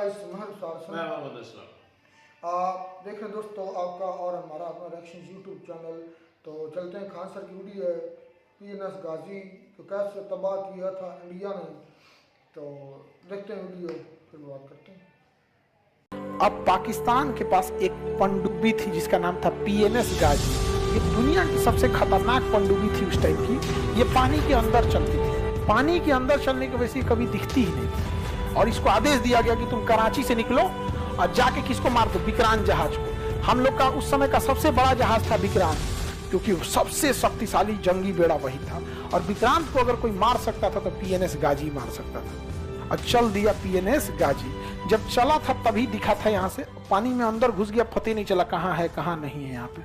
इस महल देख रहे दोस्तों आपका और हमारा अपना रिएक्शन यूट्यूब चैनल। तो चलते हैं खान सर की वीडियो है पीएनएस गाजी तो कैसे तबाह किया था इंडिया ने। तो देखते हैं वीडियो फिर बात करते हैं। अब पाकिस्तान के पास एक पनडुब्बी थी जिसका नाम था पीएनएस गाजी। ये दुनिया की सबसे खतरनाक पनडुब्बी थी उस टाइम की। ये पानी के अंदर चलती थी, पानी के अंदर चलने की वजह से कभी दिखती ही नहीं थी। और इसको आदेश दिया गया कि तुम कराची से निकलो और जाके किसको मार दो, विक्रांत जहाज को। हम लोग का उस समय का सबसे बड़ा जहाज था विक्रांत, क्योंकि वो सबसे शक्तिशाली जंगी बेड़ा वही था। और विक्रांत को अगर कोई मार सकता था तो पीएनएस गाजी मार सकता था। और चल दिया पीएनएस गाजी। जब चला था तभी दिखा था, यहाँ से पानी में अंदर घुस गया, पता नहीं चला कहाँ है कहाँ नहीं है यहाँ पे।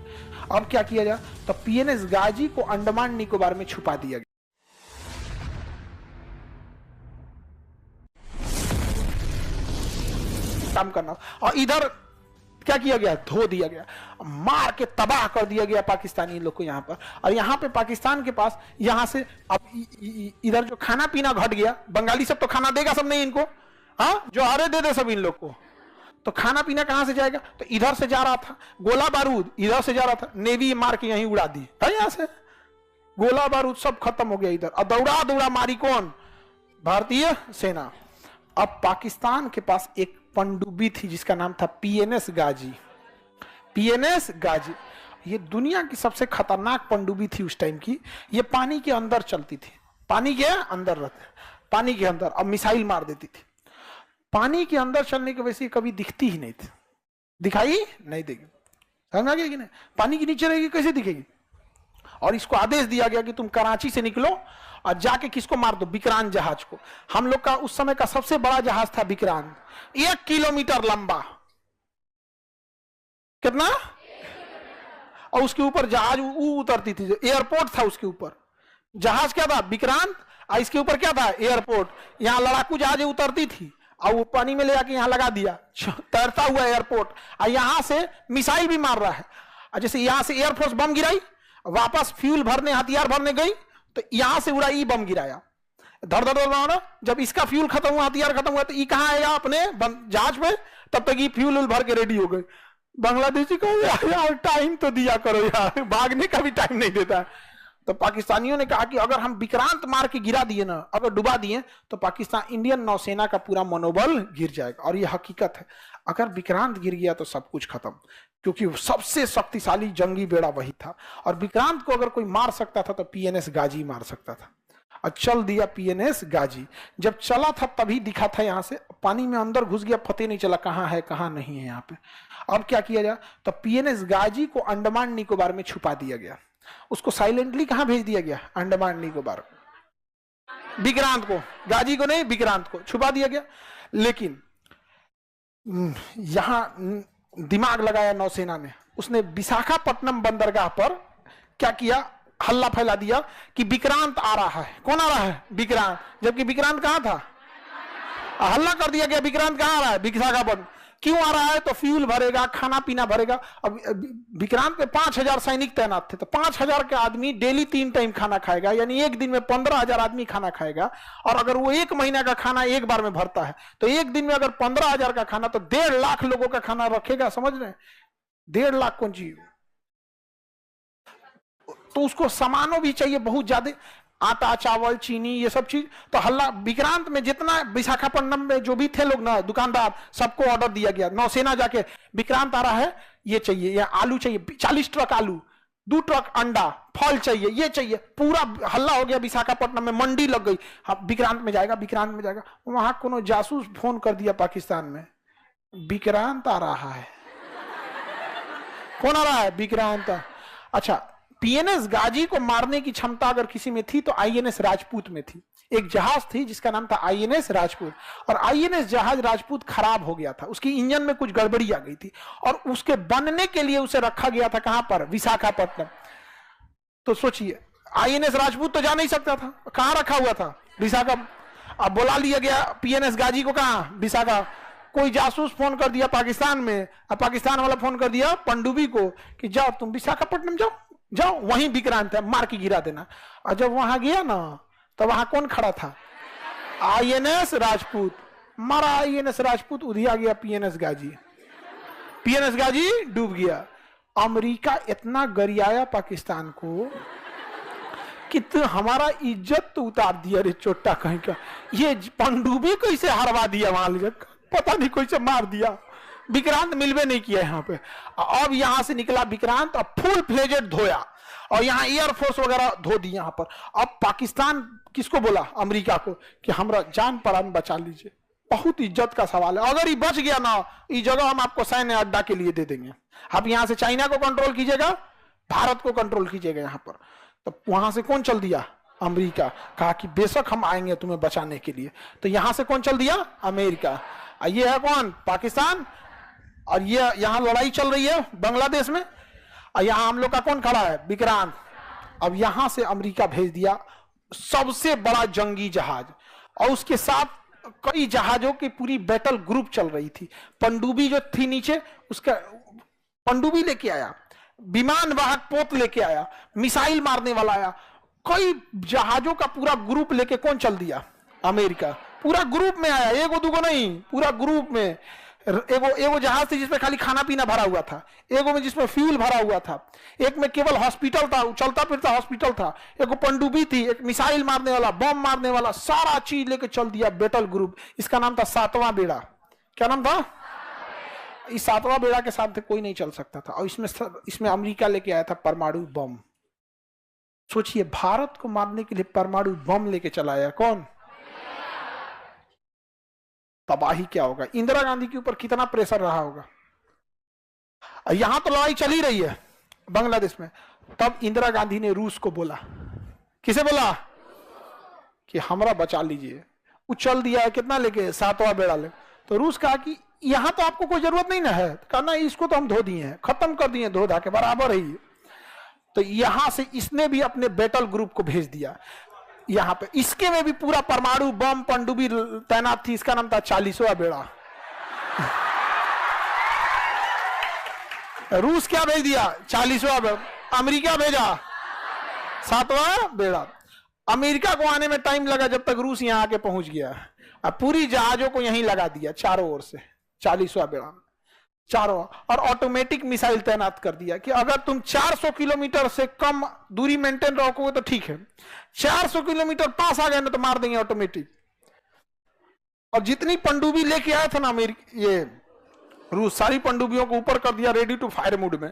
अब क्या किया जाए, तो पीएनएस गाजी को अंडमान निकोबार में छुपा दिया गया। काम करना और इधर क्या किया गया, धो दिया गया, मार के तबाह कर दिया गया पाकिस्तानी लोग को यहाँ पर। और यहाँ पे पाकिस्तान के पास यहाँ से अब इधर जो खाना पीना घट गया, बंगाली सब तो खाना देगा सब नहीं इनको, हाँ जो अरे दे दे सब इन लोग को, तो खाना पीना कहां से जाएगा। तो इधर से जा रहा था गोला बारूद, इधर से जा रहा था, नेवी मार के यहीं उड़ा दी था। यहाँ से गोला बारूद सब खत्म हो गया इधर। और दौड़ा दौड़ा मारी कौन, भारतीय सेना। अब पाकिस्तान के पास एक पनडुब्बी थी जिसका नाम था पीएनएस गाजी। पीएनएस गाजी ये दुनिया की सबसे खतरनाक पनडुब्बी थी उस टाइम की। ये पानी के अंदर चलती थी, पानी के अंदर रहते, पानी के अंदर। अब मिसाइल मार देती थी। पानी के अंदर चलने की वजह से कभी दिखती ही नहीं थी, दिखाई नहीं देगी, समझ गया कि नहीं। पानी के नीचे रहेगी कैसे दिखेगी। और इसको आदेश दिया गया कि तुम कराची से निकलो और जाके किसको मार दो, विक्रांत जहाज को। हम लोग का उस समय का सबसे बड़ा जहाज था विक्रांत, 1 किलोमीटर लंबा, कितना, और उसके ऊपर जहाज उतरती थी, जो एयरपोर्ट था उसके ऊपर। जहाज क्या था, विक्रांत, और इसके ऊपर क्या था, एयरपोर्ट। यहाँ लड़ाकू जहाज उतरती थी और वो पानी में ले जाके यहाँ लगा दिया, तैरता हुआ एयरपोर्ट। और यहां से मिसाइल भी मार रहा है। और जैसे यहां से एयरफोर्स बम गिराई, वापस फ्यूल भरने हथियार भरने गई, तो यहां से उड़ा ई बम गिराया, धड़ धड़ धड़। जब इसका फ्यूल खत्म हुआ, हथियार खत्म हुआ, तो ई कहां आया अपने जहाज में, तब तक ये फ्यूल भर के रेडी हो गई। बांग्लादेशी को यार टाइम तो दिया करो यार, भागने का भी टाइम नहीं देता। तो पाकिस्तानियों ने कहा कि अगर हम विक्रांत मार के गिरा दिए ना, अगर डुबा दिए, तो पाकिस्तान इंडियन नौसेना का पूरा मनोबल गिर जाएगा। और यह हकीकत है, अगर विक्रांत गिर गया तो सब कुछ खत्म, क्योंकि सबसे शक्तिशाली जंगी बेड़ा वही था। और विक्रांत को अगर कोई मार सकता था तो पीएनएस गाजी मार सकता था। और चल दिया पीएनएस गाजी। जब चला था तभी दिखा था, यहाँ से पानी में अंदर घुस गया, पता नहीं चला कहाँ है कहाँ नहीं है यहाँ पे। अब क्या किया जाए, तो पीएनएस गाजी को अंडमान निकोबार में छुपा दिया गया। उसको साइलेंटली कहां भेज दिया गया, अंडमान निकोबार। विक्रांत को, गाजी को नहीं, विक्रांत को छुपा दिया गया। लेकिन यहां दिमाग लगाया नौसेना ने, उसने विशाखापट्टनम बंदरगाह पर क्या किया, हल्ला फैला दिया कि विक्रांत आ रहा है। कौन आ रहा है, विक्रांत, जबकि विक्रांत कहां था। हल्ला कर दिया गया विक्रांत कहां आ रहा है, विशाखापट्टनम। क्यों आ रहा है, तो फ्यूल भरेगा, खाना पीना भरेगा। अब विक्रांत में 5000 सैनिक तैनात थे, तो 5000 के आदमी डेली 3 टाइम खाना खाएगा, यानी एक दिन में 15000 आदमी खाना खाएगा। और अगर वो 1 महीना का खाना एक बार में भरता है, तो एक दिन में अगर 15000 का खाना, तो 1.5 लाख लोगों का खाना रखेगा, समझ रहे हैं। 1.5 लाख कौन चीज, तो उसको सामानों भी चाहिए बहुत ज्यादा, आटा चावल चीनी ये सब चीज। तो हल्ला विक्रांत में जितना विशाखापट्टनम में जो भी थे लोग ना, दुकानदार, सबको ऑर्डर दिया गया। नौसेना जाके विक्रांत आ रहा है, ये चाहिए, या आलू चाहिए 40 ट्रक आलू, 2 ट्रक अंडा, फल चाहिए, ये चाहिए। पूरा हल्ला हो गया विशाखापट्टनम में, मंडी लग गई। हाँ विक्रांत में जाएगा, विक्रांत में जाएगा। वहां कोनो जासूस फोन कर दिया पाकिस्तान में, विक्रांत आ रहा है। कौन आ रहा है, विक्रांत। अच्छा, पीएनएस गाजी को मारने की क्षमता अगर किसी में थी तो आईएनएस राजपूत में थी। एक जहाज थी जिसका नाम था आईएनएस राजपूत, और आईएनएस जहाज राजपूत खराब हो गया था, उसकी इंजन में कुछ गड़बड़ी आ गई थी, और उसके बनने के लिए उसे रखा गया था कहां पर, विशाखापट्टनम। तो सोचिए, आईएनएस राजपूत तो जा नहीं सकता था, कहां रखा हुआ था, विशाखा। अब बुला लिया गया पीएनएस गाजी को, कहां, विशाखा। कोई जासूस फोन कर दिया पाकिस्तान में, और पाकिस्तान वाला फोन कर दिया पनडुब्बी को कि जाओ तुम विशाखापट्टनम जाओ, जाओ वहीं विक्रांत है, मार के गिरा देना। और जब वहां गया ना, तो वहां कौन खड़ा था, आईएनएस राजपूत। मारा INS राजपूत, उधिया गया PNS गाजी, PNS गाजी डूब गया। अमेरिका इतना गरियाया पाकिस्तान को कि तो हमारा इज्जत तो उतार दिया रे चोट्टा कहीं का। ये पनडुब्बी कैसे हरवा दिया वहां, पता नहीं कैसे मार दिया। विक्रांत मिलवे नहीं किया यहाँ पे। अब यहां से निकला विक्रांत, अब फुल फ्लेजेड धोया और यहाँ एयरफोर्स वगैरह धो दी यहाँ पर। अब पाकिस्तान किसको बोला? अमेरिका को कि हमरा जान प्राण बचा लीजिए। बहुत इज्जत का सवाल है, अगर ये बच गया ना, ये जगह हम आपको सैन्य अड्डा के लिए दे देंगे। आप यहाँ से चाइना को कंट्रोल कीजिएगा, भारत को कंट्रोल कीजिएगा यहाँ पर। तो वहां से कौन चल दिया? अमेरिका। कहा कि बेशक हम आएंगे तुम्हें बचाने के लिए। तो यहां से कौन चल दिया? अमेरिका। ये है कौन? पाकिस्तान। और ये यहां लड़ाई चल रही है बांग्लादेश में, और यहां हम लोग का कौन खड़ा है? विक्रांत। अब यहां से अमेरिका भेज दिया सबसे बड़ा जंगी जहाज, और उसके साथ कई जहाजों की पूरी बैटल ग्रुप चल रही थी। पनडुब्बी जो थी नीचे, उसका पनडुब्बी लेके आया, विमान वाहक पोत लेके आया, मिसाइल मारने वाला आया, कई जहाजों का पूरा ग्रुप लेके कौन चल दिया? अमेरिका। पूरा ग्रुप में आया, एगो दूगो नहीं, पूरा ग्रुप में। एगो जहाज थी जिसमें खाली खाना पीना भरा हुआ था, एगो में जिसमें फ्यूल भरा हुआ था, एक में केवल हॉस्पिटल था, चलता फिरता हॉस्पिटल था, एगो पनडुब्बी थी, एक मिसाइल मारने वाला, बम मारने वाला, सारा चीज लेके चल दिया बैटल ग्रुप। इसका नाम था 7वां बेड़ा। क्या नाम था? इस 7वां बेड़ा के साथ कोई नहीं चल सकता था। और इसमें अमेरिका लेके आया था परमाणु बम। सोचिए, भारत को मारने के लिए परमाणु बम लेके चला आया कौन? तबाही क्या होगा? इंदिरा गांधी के ऊपर कितना प्रेशर रहा होगा। यहां तो लड़ाई चल ही रही है बांग्लादेश में। तब इंदिरा गांधी ने रूस को बोला। किसे बोला? कि हमरा बचा लीजिए। वो चल दिया है कितना लेके? 7वां बेड़ा ले। तो रूस कहा कि यहां तो आपको कोई जरूरत नहीं ना है। कहना इसको तो हम धो दिए हैं, खत्म कर दिए, धो धा के बराबर ही। तो यहां से इसने भी अपने बैटल ग्रुप को भेज दिया यहां पे। इसके में भी पूरा परमाणु बम पनडुब्बी तैनात थी। इसका नाम था 40वां बेड़ा। रूस क्या भेज दिया? 40वां बेड़ा। अमेरिका भेजा 7वां बेड़ा। अमेरिका को आने में टाइम लगा, जब तक रूस यहां आके पहुंच गया। अब पूरी जहाजों को यहीं लगा दिया चारों ओर से 40वां बेड़ा चारों, और ऑटोमेटिक मिसाइल तैनात कर दिया कि अगर तुम 400 किलोमीटर से कम दूरी मेंटेन रखोगे तो ठीक है, 400 किलोमीटर पास आ गए ना तो मार देंगे ऑटोमेटिक। और जितनी पनडुब्बी लेके आया था ना ये रूस, सारी पनडुब्बियों को ऊपर कर दिया, रेडी टू फायर मोड में।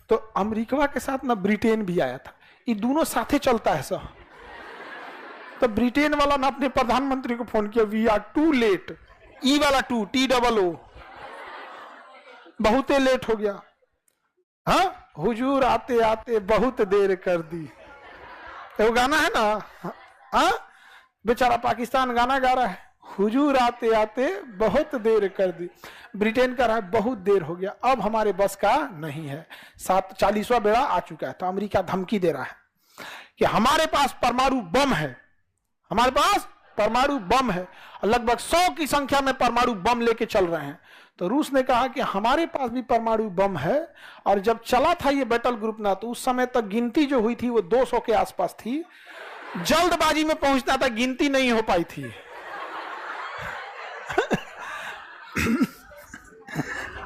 तो अमेरिका के साथ ना ब्रिटेन भी आया था। ये दोनों साथे चलता है सर। तो ब्रिटेन वाला ना अपने प्रधानमंत्री को फोन किया, वी आर टू लेट। ई वाला टू, TOO, बहुत लेट हो गया। हाँ, हुजूर आते आते बहुत देर कर दी। वो गाना है ना, हाँ, बेचारा पाकिस्तान गाना गा रहा है, हुजूर आते आते बहुत देर कर दी। ब्रिटेन का रहा है बहुत देर हो गया, अब हमारे बस का नहीं है। 40वां बेड़ा आ चुका है। तो अमेरिका धमकी दे रहा है कि हमारे पास परमाणु बम है, हमारे पास परमाणु बम है, लगभग 100 की संख्या में परमाणु बम लेके चल रहे हैं। तो रूस ने कहा कि हमारे पास भी परमाणु बम है। और जब चला था ये बैटल ग्रुप ना, तो उस समय तक गिनती जो हुई थी वो 200 के आसपास थी। जल्दबाजी में पहुंचना था, गिनती नहीं हो पाई थी।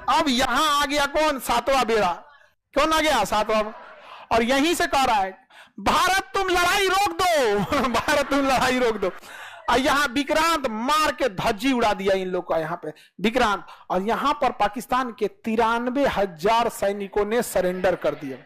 अब यहां आ गया कौन? 7वां बेड़ा। कौन आ गया? 7वां। और यहीं से कह रहा है, भारत तुम लड़ाई रोक दो, भारत तुम लड़ाई रोक दो। और यहां विक्रांत मार के धज्जी उड़ा दिया इन लोग का यहां पे विक्रांत। और यहां पर पाकिस्तान के 93,000 सैनिकों ने सरेंडर कर दिया।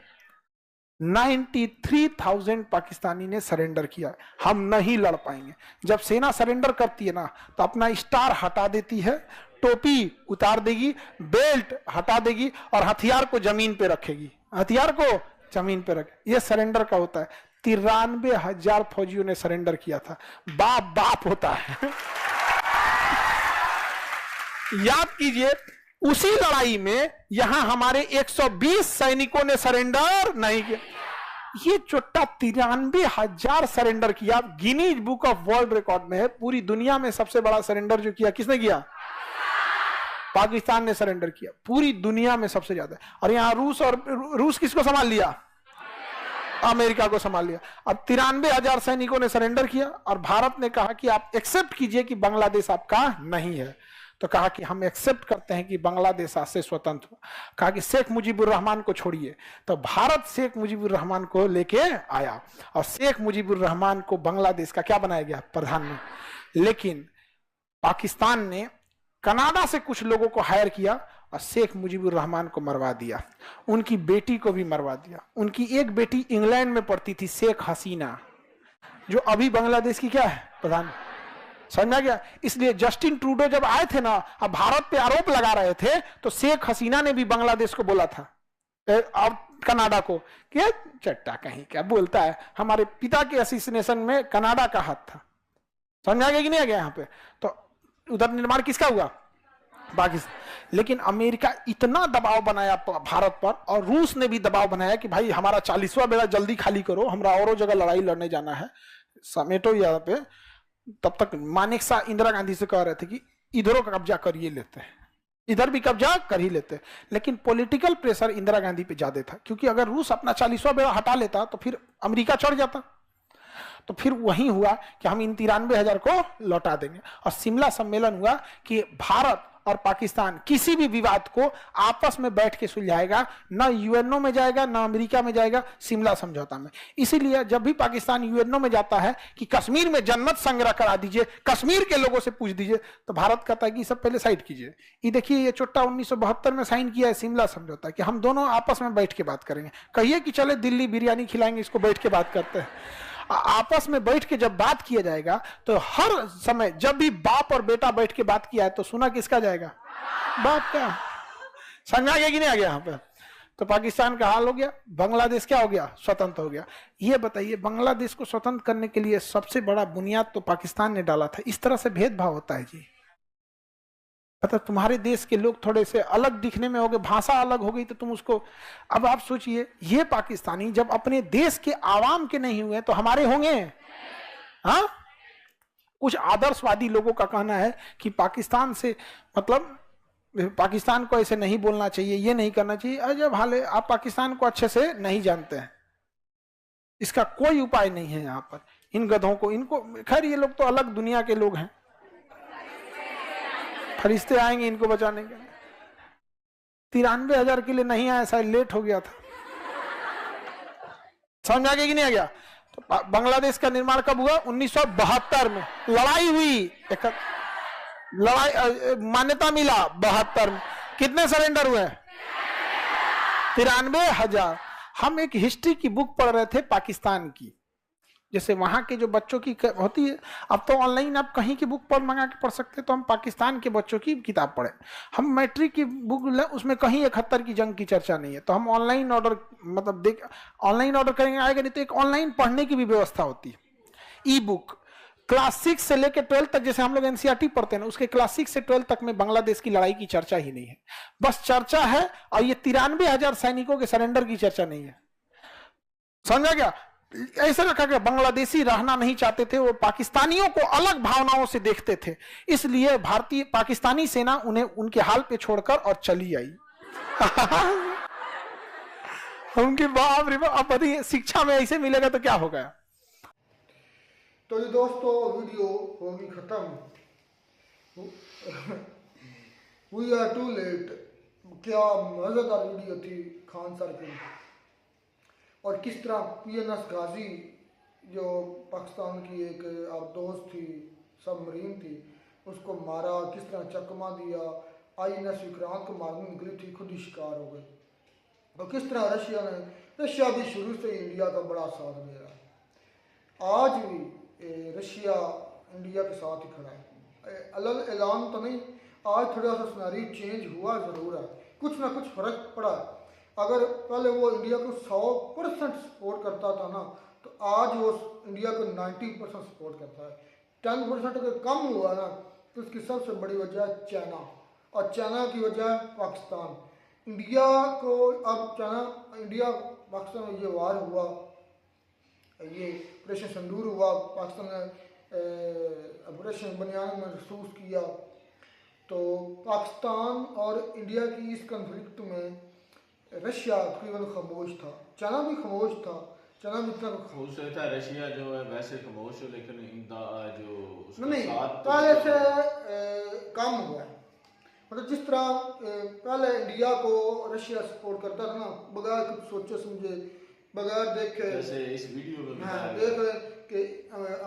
93,000 पाकिस्तानी ने सरेंडर किया। हम नहीं लड़ पाएंगे। जब सेना सरेंडर करती है ना, तो अपना स्टार हटा देती है, टोपी उतार देगी, बेल्ट हटा देगी, और हथियार को जमीन पे रखेगी। हथियार को जमीन पे रखे, ये सरेंडर का होता है। 93,000 फौजियों ने सरेंडर किया था। बाप बाप होता है। याद कीजिए, उसी लड़ाई में यहां हमारे 120 सैनिकों ने सरेंडर नहीं किया। ये चोट्टा 93,000 सरेंडर किया। Guinness book of world record में है। पूरी दुनिया में सबसे बड़ा सरेंडर जो किया किसने किया? पाकिस्तान ने सरेंडर किया, पूरी दुनिया में सबसे ज्यादा। और यहां रूस किसको संभाल लिया? अमेरिका को संभाल लिया। अब 93,000 सैनिकों ने सरेंडर किया और भारत ने कहा कि आप एक्सेप्ट कीजिए कि बांग्लादेश आपका नहीं है। तो कहा कि हम एक्सेप्ट करते हैं कि बांग्लादेश आज से स्वतंत्र हो। कहा कि शेख मुजीबुर रहमान को छोड़िए। तो भारत शेख मुजीबुर रहमान को लेके आया और शेख मुजीबुर रहमान को बांग्लादेश का क्या बनाया गया, प्रधानमंत्री। लेकिन पाकिस्तान ने कनाडा से कुछ लोगों को हायर किया और शेख मुजीबुर रहमान को मरवा दिया, उनकी बेटी को भी मरवा दिया। उनकी एक बेटी इंग्लैंड में पढ़ती थी, शेख हसीना, जो अभी बांग्लादेश की क्या है, प्रधान। समझा गया। इसलिए जस्टिन ट्रूडो जब आए थे ना, अब भारत पे आरोप लगा रहे थे, तो शेख हसीना ने भी बांग्लादेश को बोला था और कनाडा को कि चट्टा कहीं क्या बोलता है, हमारे पिता के असिस्नेशन में कनाडा का हाथ था। समझा गया कि नहीं आ गया यहाँ पे। तो उधर निर्माण किसका हुआ, पाकिस्तान। लेकिन अमेरिका इतना दबाव बनाया भारत पर, और रूस ने भी दबाव बनाया कि भाई हमारा 40वां बेड़ा जल्दी खाली करो, हमरा औरों जगह लड़ाई लड़ने जाना है, समेटो यहाँ पे। तब तक मानेकशॉ इंदिरा गांधी से कह रहे थे कि इधरों का कब्जा करिए लेते हैं, इधर भी कब्जा कर ही लेते हैं। लेकिन पॉलिटिकल प्रेशर इंदिरा गांधी पे ज्यादा था, क्योंकि अगर रूस अपना 40वां बेड़ा हटा लेता तो फिर अमेरिका चढ़ जाता। तो फिर वही हुआ कि हम इन 93,000 को लौटा देंगे। और शिमला सम्मेलन हुआ कि भारत और पाकिस्तान किसी भी विवाद को आपस में बैठ के सुलझाएगा, ना यूएनओ में जाएगा ना अमेरिका में जाएगा, शिमला समझौता में। इसीलिए जब भी पाकिस्तान यूएनओ में जाता है कि कश्मीर में जन्नत संग्रह करा दीजिए, कश्मीर के लोगों से पूछ दीजिए, तो भारत कहता है कि सब पहले साइड कीजिए। ये देखिए, ये चुट्टा 1972 में साइन किया है शिमला समझौता कि हम दोनों आपस में बैठ के बात करेंगे। कहिए कि चले दिल्ली बिरयानी खिलाएंगे, इसको बैठ के बात करते हैं। आपस में बैठ के जब बात किया जाएगा तो हर समय जब भी बाप और बेटा बैठ के बात किया है तो सुना किसका जाएगा, बाप का। समझा गया कि नहीं आ गया यहाँ पे। तो पाकिस्तान का हाल हो गया, बांग्लादेश क्या हो गया, स्वतंत्र हो गया। ये बताइए, बांग्लादेश को स्वतंत्र करने के लिए सबसे बड़ा बुनियाद तो पाकिस्तान ने डाला था। इस तरह से भेदभाव होता है जी। मतलब तुम्हारे देश के लोग थोड़े से अलग दिखने में हो गए, भाषा अलग हो गई तो तुम उसको। अब आप सोचिए, ये पाकिस्तानी जब अपने देश के आवाम के नहीं हुए तो हमारे होंगे। हाँ, कुछ आदर्शवादी लोगों का कहना है कि पाकिस्तान से मतलब पाकिस्तान को ऐसे नहीं बोलना चाहिए, ये नहीं करना चाहिए। अजब हाल है, आप पाकिस्तान को अच्छे से नहीं जानते हैं। इसका कोई उपाय नहीं है यहाँ पर। इन गधों को, इनको, खैर ये लोग तो अलग दुनिया के लोग हैं, फरिश्ते आएंगे इनको बचाने के लिए। 93,000 के लिए नहीं आया, शायद लेट हो गया था। समझ आ गया कि नहीं आ गया। तो बांग्लादेश का निर्माण कब हुआ, 1972 में। लड़ाई हुई, लड़ाई मान्यता मिला 72 में। कितने सरेंडर हुए, 93,000। हम एक हिस्ट्री की बुक पढ़ रहे थे पाकिस्तान की, जैसे वहां के जो बच्चों की होती है। अब तो ऑनलाइन आप कहीं की बुक पर मंगा के पढ़ सकते हैं। तो हम पाकिस्तान के बच्चों की किताब पढ़े, हम मैट्रिक की बुक ले, उसमें कहीं 71 की जंग की चर्चा नहीं है। तो हम ऑनलाइन ऑर्डर, मतलब देख ऑनलाइन ऑर्डर करेंगे, आएगा नहीं। तो एक ऑनलाइन पढ़ने की भी व्यवस्था होती है, ई बुक। क्लास 6 से लेकर 12 तक, जैसे हम लोग एनसीईआरटी पढ़ते हैं ना, उसके क्लास 6 से 12 तक में बांग्लादेश की लड़ाई की चर्चा ही नहीं है। बस चर्चा है, और ये 93,000 सैनिकों के सरेंडर की चर्चा नहीं है। समझा गया। ऐसे रखा गया, बांग्लादेशी रहना नहीं चाहते थे, वो पाकिस्तानियों को अलग भावनाओं से देखते थे। इसलिए भारतीय पाकिस्तानी सेना उन्हें उनके हाल पे छोड़कर और चली आई। उनके बाप रे बाप। अब शिक्षा में ऐसे मिलेगा तो क्या होगा। तो ये दोस्तों, वीडियो होगी खत्म। We are too late. क्या मजेदार वीडियो थी खान सर की, और किस तरह PNS गाजी, जो पाकिस्तान की एक दोस्त थी, सबमरीन थी, उसको मारा, किस तरह चकमा दिया। INS विक्रांत को मारने निकली थी, खुद ही शिकार हो गई। और किस तरह रशिया भी शुरू से इंडिया का बड़ा साथ दे रहा है। आज भी रशिया इंडिया के साथ ही खड़ा है। अलग ऐलान तो नहीं, आज थोड़ा सा सिनेरियो चेंज हुआ ज़रूर है, कुछ ना कुछ फ़र्क पड़ा। अगर पहले वो इंडिया को 100% सपोर्ट करता था ना, तो आज वो इंडिया को 90% सपोर्ट करता है। 10% अगर कम हुआ ना, तो उसकी सबसे बड़ी वजह है चाइना, और चाइना की वजह है पाकिस्तान। इंडिया को अब इंडिया पाकिस्तान में ये वार हुआ, ये ऑपरेशन सिंदूर हुआ, पाकिस्तान ने ऑपरेशन बनियान में महसूस किया। तो पाकिस्तान और इंडिया की इस कन्फ्लिक्ट में रशिया तकरीबन खामोश था, चाइना भी खामोश था। चाइना भी इतना हो सकता है रशिया जो है वैसे खामोश हो, लेकिन जो उसका नहीं साथ तो पहले से काम हुआ है। मतलब जिस तरह पहले इंडिया को रशिया सपोर्ट करता था ना, बगैर कुछ सोचे समझे, बगैर देखे, जैसे इस वीडियो में हाँ बताया देख गया। रहे कि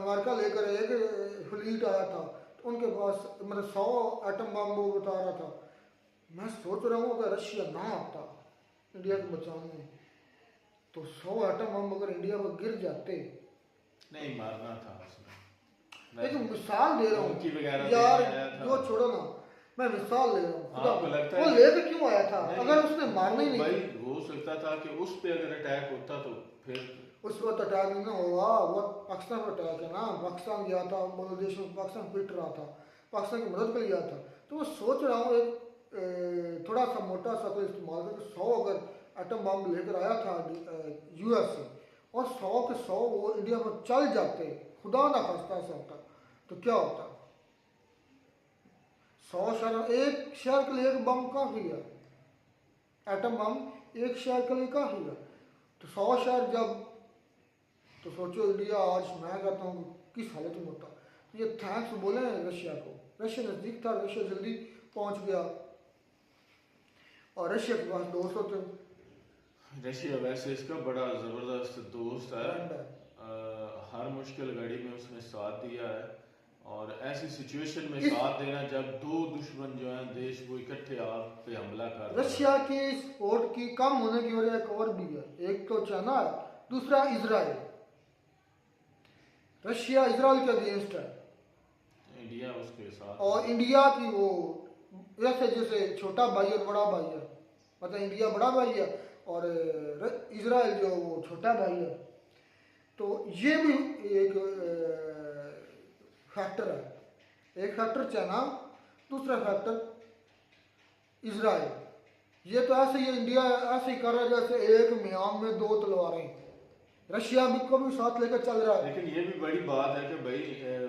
अमेरिका लेकर एक फ्लीट आया था तो उनके पास मतलब 100 एटम बम वो बता रहा था। मैं सोच रहा हूँ अगर रशिया ना आता इंडिया को बचाने तो 100 एटम बम अगर इंडिया पर गिर जाते। नहीं मारना था उसने। एक मिसाल दे रहा धमकी हूँ वगैरह यार, देने आया था। जो छोड़ो ना, मैं मिसाल ले रहा हूँ। आपको लगता वो है लेकर क्यों आया था? नहीं, अगर उसने मारना ही नहीं भाई था, हो सकता था कि उस पे अगर अटैक होता तो फिर उस वक्त अटैक नहीं ना हुआ। वो पाकिस्तान पर अटैक है ना, पाकिस्तान गया था, बांग्लादेश में पाकिस्तान पिट रहा था, पाकिस्तान की मदद के लिए गया था। तो मैं सोच रहा हूँ एक थोड़ा सा मोटा सा तो इस्तेमाल करके 100 अगर एटम बम लेकर आया था यूएस से, और 100 के 100 वो इंडिया पर चल जाते, खुदा ना खास्ता ऐसा होता, तो क्या होता? 100 शहर, एक शहर के लिए एक बम काफी है, एटम बम एक शहर के लिए काफी है। तो 100 शहर जब, तो सोचो इंडिया आज मैं कहता हूँ किस हालत में होता। तो ये थैंक्स बोले रशिया को, रशिया नज़दीक था, रशिया जल्दी पहुंच गया, और रशिया के पास दोस्त होते रशिया वैसे इसका बड़ा ज़बरदस्त दोस्त है। फ्रेंड है। हर मुश्किल घड़ी में उसने साथ दिया है, और ऐसी सिचुएशन में इस- साथ देना जब दो दुश्मन जो हैं देश वो इकट्ठे आप पे हमला कर रहे हैं। रशिया की सपोर्ट की कम होने की वजह एक और भी है, एक तो चाइना है, दूसरा इजराइल। रशिया इजराइल के अगेंस्ट है, इंडिया उसके साथ। और इंडिया की वो वैसे जैसे छोटा भाई और बड़ा भाई है, मतलब इंडिया बड़ा भाई है और इजराइल जो वो छोटा भाई है। तो ये भी एक फैक्टर है। एक फैक्टर चाइना, दूसरा फैक्टर इजराइल। ये तो ऐसे ही इंडिया ऐसे ही कर रहा है जैसे एक म्यान में दो तलवारें, रशिया भी को भी साथ लेकर चल रहा है। लेकिन ये भी बड़ी बात है कि भाई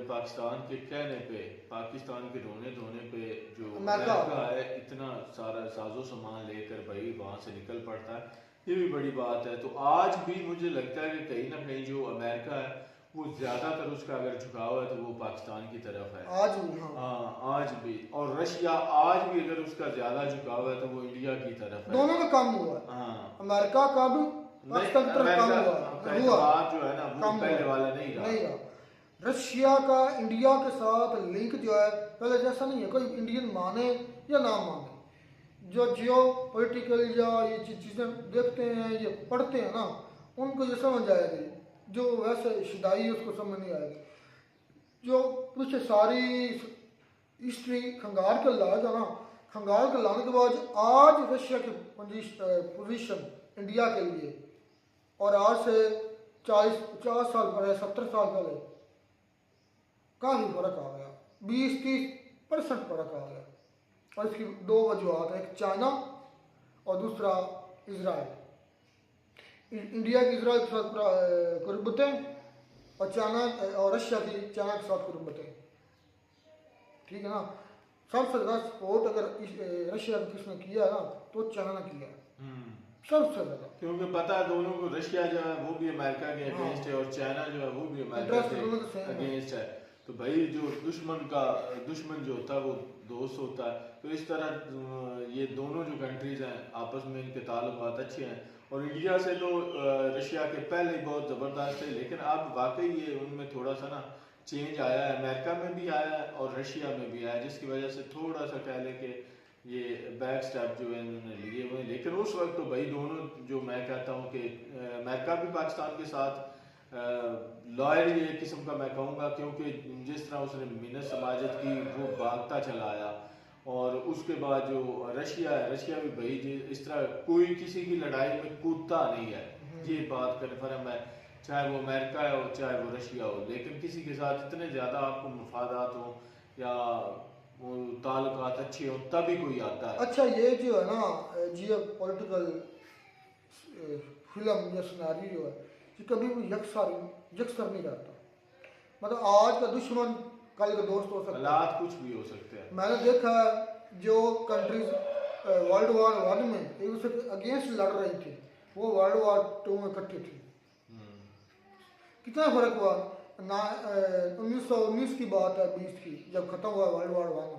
पाकिस्तान के कहने पे, पाकिस्तान के रोने धोने पे जो अमेरिका है इतना सारा साजो सामान लेकर भाई वहाँ से निकल पड़ता है, ये भी बड़ी बात है। तो आज भी मुझे लगता है कि कहीं ना कहीं जो अमेरिका है वो ज्यादातर उसका अगर झुकाव है तो वो पाकिस्तान की तरफ है आज भी। हाँ, हाँ आज भी। और रशिया आज भी अगर उसका ज्यादा झुकाव है तो वो इंडिया की तरफ है। दोनों का कम हुआ है, हाँ अमेरिका का भी पाकिस्तान की तरफ कम हुआ जो है ना वो कम पहले हुआ। वाला नहीं रहा। नहीं रहा। रशिया का इंडिया के साथ लिंक जो है पहले जैसा नहीं है, कोई इंडियन माने या ना माने, जो जियो पोलिटिकल या ये चीज़ें देखते हैं, ये पढ़ते हैं ना, उनको ये समझ आएगी, जो वैसे शिदाई उसको समझ नहीं आएगी। जो कुछ सारी हिस्ट्री खंगाल कर लाएगा ना, खंगाल कर लाने के बाद आज रशिया की पोजीशन इंडिया के लिए और आज से 40-50 साल पहले, 70 साल पहले काफ़ी फर्क आ गया, 20-30% फर्क आ गया। और इसकी दो वजूहत हैं, एक चाइना और दूसरा इजराइल। इंडिया की इजराइल के साथ कुर्बतें और चाइना और रशिया की चाइना के साथ कुर्बतें, ठीक है ना। सबसे ज़्यादा सपोर्ट अगर रशिया को किसने किया है ना तो चाइना ने किया है सबसे ज़्यादा, क्योंकि पता है दोनों को, रशिया जो है वो भी अमेरिका के अगेंस्ट है और चाइना जो है वो भी अमेरिका इंटरेस्ट दोनों के के सेम है। अगेंस्ट है। तो भाई जो दुश्मन जो होता है वो दोस्त होता है। तो इस तरह ये दोनों जो कंट्रीज हैं आपस में इनके ताल्लुकात अच्छे हैं। और इंडिया से तो रशिया के पहले ही बहुत ज़बरदस्त थे, लेकिन अब वाकई ये उनमें थोड़ा सा ना चेंज आया है, अमेरिका में भी आया है और रशिया में भी आया है, जिसकी वजह से थोड़ा सा कह लें कि ये बैक स्टेप जो है इन्होंने लिए हुए। लेकिन उस वक्त तो भाई दोनों, जो मैं कहता हूँ कि अमेरिका भी पाकिस्तान के साथ लॉयल ये किस्म का मैं कहूँगा, क्योंकि जिस तरह उसने मिन्नत समाजत की वो भागता चला आया। और उसके बाद जो रशिया है, रशिया भी भाई इस तरह कोई किसी की लड़ाई में कूदता नहीं है, ये बात कन्फर्म है, चाहे वो अमेरिका हो चाहे वो रशिया हो। लेकिन किसी के साथ इतने ज़्यादा आपको मफादात हो या वो ताल्लुकात अच्छे हो तभी कोई आता है। अच्छा ये जो है ना जियो पॉलिटिकल फिल्म या सिनारी जो है ये कभी भी यकसर नहीं रहता। मतलब आज का दुश्मन कल का दोस्त हो सकता है, हालात कुछ भी हो सकते हैं। मैंने देखा है जो कंट्रीज वर्ल्ड वॉर 1 में एक दूसरे के अगेंस्ट लड़ रही थी वो वर्ल्ड वॉर 2 में इकट्ठी थी। कितना फर्क हुआ ना। 1919 की बात है, 20 की, जब ख़त्म हुआ वर्ल्ड वॉर 1,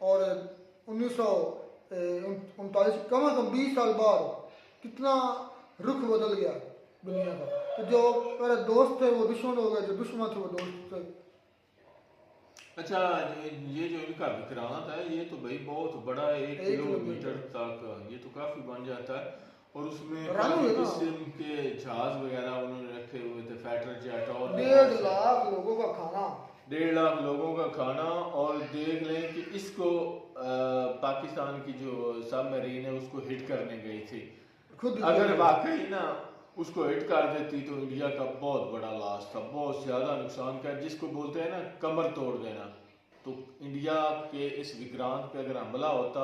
और 1939 कम से कम 20 साल बाद कितना रुख बदल गया दुनिया का। तो जो मेरे दोस्त थे वो दुश्मन हो गए, जो दुश्मन थे वो दोस्त थे। अच्छा, ये जो इनका विक्रांत है ये तो भाई बहुत बड़ा है, 1 किलोमीटर तक, ये तो काफी बन जाता है। और उसमें काफी किस्म के जहाज वगैरह उन्होंने रखे हुए थे, फाइटर जेट, और 1.5 लाख लोगों का खाना, 1.5 लाख लोगों का खाना। और देख लें कि इसको पाकिस्तान की जो सबमरीन है उसको हिट करने गई थी, अगर वाकई ना उसको हिट कर देती तो इंडिया का बहुत बड़ा लॉस था, बहुत ज्यादा नुकसान का, जिसको बोलते हैं ना कमर तोड़ देना। तो इंडिया के इस विक्रांत पे अगर हमला होता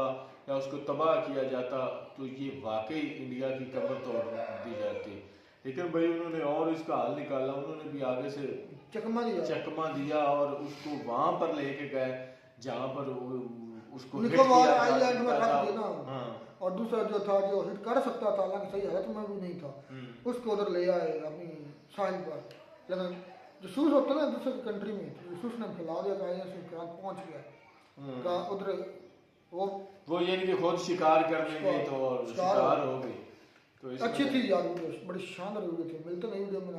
या उसको तबाह किया जाता तो ये वाकई इंडिया की कमर तोड़ दी जाती। लेकिन भाई उन्होंने और इसका हल निकाला, उन्होंने भी आगे से चकमा दिया और उसको वहां पर लेके गए जहां पर उसको निकोबार आइलैंड में रख दिया ना। हाँ। और दूसरा जो था जो हिट कर सकता था, हालांकि सही हालत में भी नहीं था, उसको उधर ले आए अपनी साहिल पर। लेकिन जसूस होता है ना दूसरे कंट्री में, जसूस ने फैला दिया कि पहुंच गया उधर। वो यानी कि खुद शिकार करने गए तो शिकार हो गई। तो अच्छी थी यार वीडियो, बड़ी शानदार वीडियो थी। मिलते नहीं वीडियो में,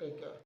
टेक केयर।